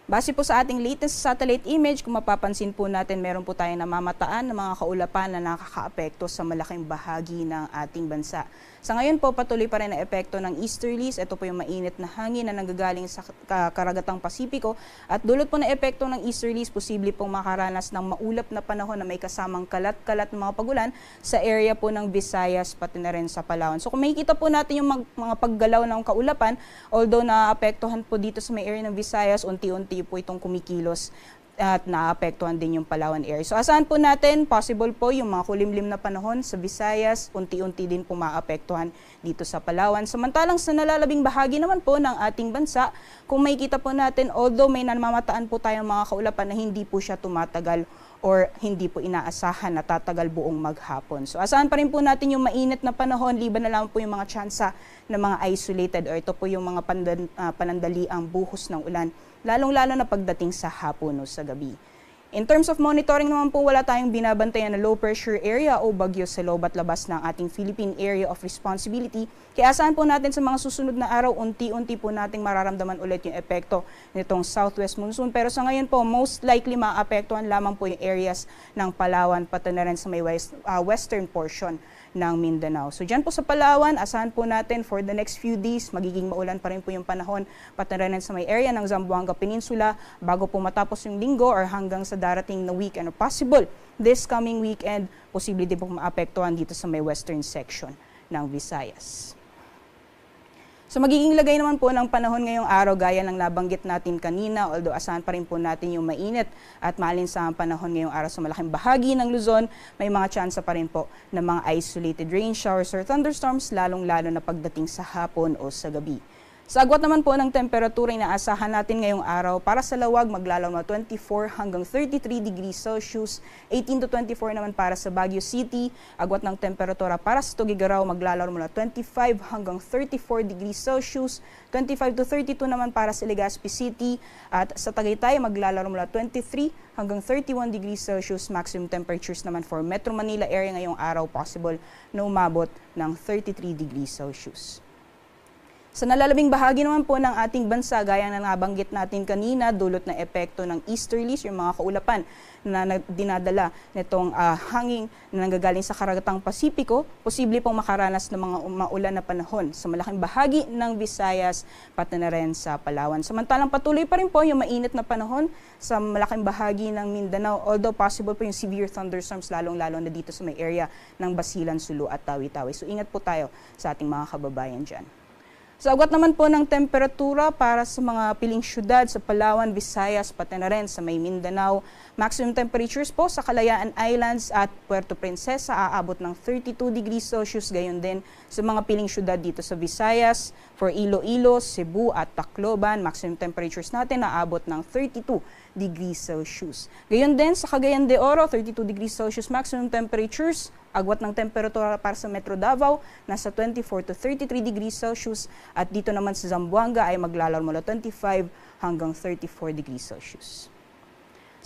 Base po sa ating latest satellite image, kung mapapansin po natin, meron po tayong namamataan ng mga kaulapan na nakakaapekto sa malaking bahagi ng ating bansa. Sa ngayon po, patuloy pa rin ang epekto ng easterlies. Ito po yung mainit na hangin na nanggagaling sa karagatang Pasipiko. At dulot po ng epekto ng easterlies, posible pong makaranas ng maulap na panahon na may kasamang kalat-kalat ng mga pagulan sa area po ng Visayas pati na rin sa Palawan. So kung makikita po natin yung mga paggalaw ng kaulapan, although naapektuhan po dito sa may area ng Visayas, unti-unti po itong kumikilos at naapektuhan din yung Palawan area. So asahan po natin, possible po yung mga kulimlim na panahon sa Visayas, unti-unti din po maapektuhan dito sa Palawan. Samantalang sa nalalabing bahagi naman po ng ating bansa, kung makikita po natin, although may namamataan po tayong mga kaulapan na hindi po siya tumatagal or hindi po inaasahan na tatagal buong maghapon. So asahan pa rin po natin yung mainit na panahon, liban na lang po yung mga tsansa ng mga isolated or ito po yung mga panandaliang buhos ng ulan, lalong-lalo na pagdating sa hapon o sa gabi. In terms of monitoring naman po, wala tayong binabantayan na low pressure area o bagyo sa loob at labas ng ating Philippine Area of Responsibility. Kaya asahan po natin sa mga susunod na araw, unti-unti po nating mararamdaman ulit yung epekto nitong southwest monsoon. Pero sa ngayon po, most likely maapektuhan lamang po yung areas ng Palawan pati na rin sa may western portion ng Mindanao. So dyan po sa Palawan, asahan po natin for the next few days, magiging maulan pa rin po yung panahon pati na rin sa may area ng Zamboanga Peninsula bago po matapos yung linggo or hanggang sa darating na weekend or possible this coming weekend, posible din po maapektuhan dito sa may western section ng Visayas. So magiging lagay naman po ng panahon ngayong araw gaya ng nabanggit natin kanina, although asahan pa rin po natin yung mainit at maalinsahang panahon ngayong araw sa malaking bahagi ng Luzon, may mga tsansa pa rin po ng mga isolated rain showers or thunderstorms, lalong-lalo na pagdating sa hapon o sa gabi. Sa agwat naman po ng temperatura, inaasahan natin ngayong araw para sa Lawag maglalaw na 24 hanggang 33 degrees Celsius, 18 to 24 naman para sa Baguio City. Agwat ng temperatura para sa Tuguegarao maglalaw mula 25 hanggang 34 degrees Celsius, 25 to 32 naman para sa Legazpi City. At sa Tagaytay maglalaw mula 23 hanggang 31 degrees Celsius. Maximum temperatures naman for Metro Manila area ngayong araw possible na umabot ng 33 degrees Celsius. Sa nalalabing bahagi naman po ng ating bansa, gaya na nabanggit natin kanina, dulot na epekto ng easterlies, yung mga kaulapan na dinadala nitong hangin na nanggagaling sa karagatang Pasipiko, posible pong makaranas ng mga maulan na panahon sa malaking bahagi ng Visayas pati na rin sa Palawan. Samantalang patuloy pa rin po yung mainit na panahon sa malaking bahagi ng Mindanao, although possible po yung severe thunderstorms lalong-lalo na dito sa may area ng Basilan, Sulu at Tawi-Tawi. So ingat po tayo sa ating mga kababayan dyan. Sa agwat naman po ng temperatura para sa mga piling syudad sa Palawan, Visayas, pati na rin sa may Mindanao, maximum temperatures po sa Kalayaan Islands at Puerto Princesa aabot ng 32 degrees Celsius, gayon din sa mga piling syudad dito sa Visayas. For Iloilo, Cebu at Tacloban, maximum temperatures natin aabot ng 32 degrees Celsius. Gayon din sa Cagayan de Oro, 32 degrees Celsius maximum temperatures. Agwat ng temperatura para sa Metro Davao, nasa 24 to 33 degrees Celsius. At dito naman sa Zamboanga ay maglalaro mula 25 hanggang 34 degrees Celsius.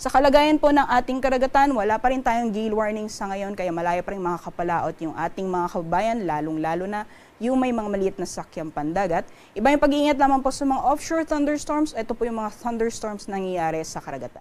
Sa kalagayan po ng ating karagatan, wala pa rin tayong gale warning sa ngayon, kaya malaya pa rin makakapalaot yung ating mga kababayan, lalong-lalo na yung may mga maliit na sakyang pandagat. Iba yung pag-iingat naman po sa mga offshore thunderstorms, ito po yung mga thunderstorms na nangyayari sa karagatan.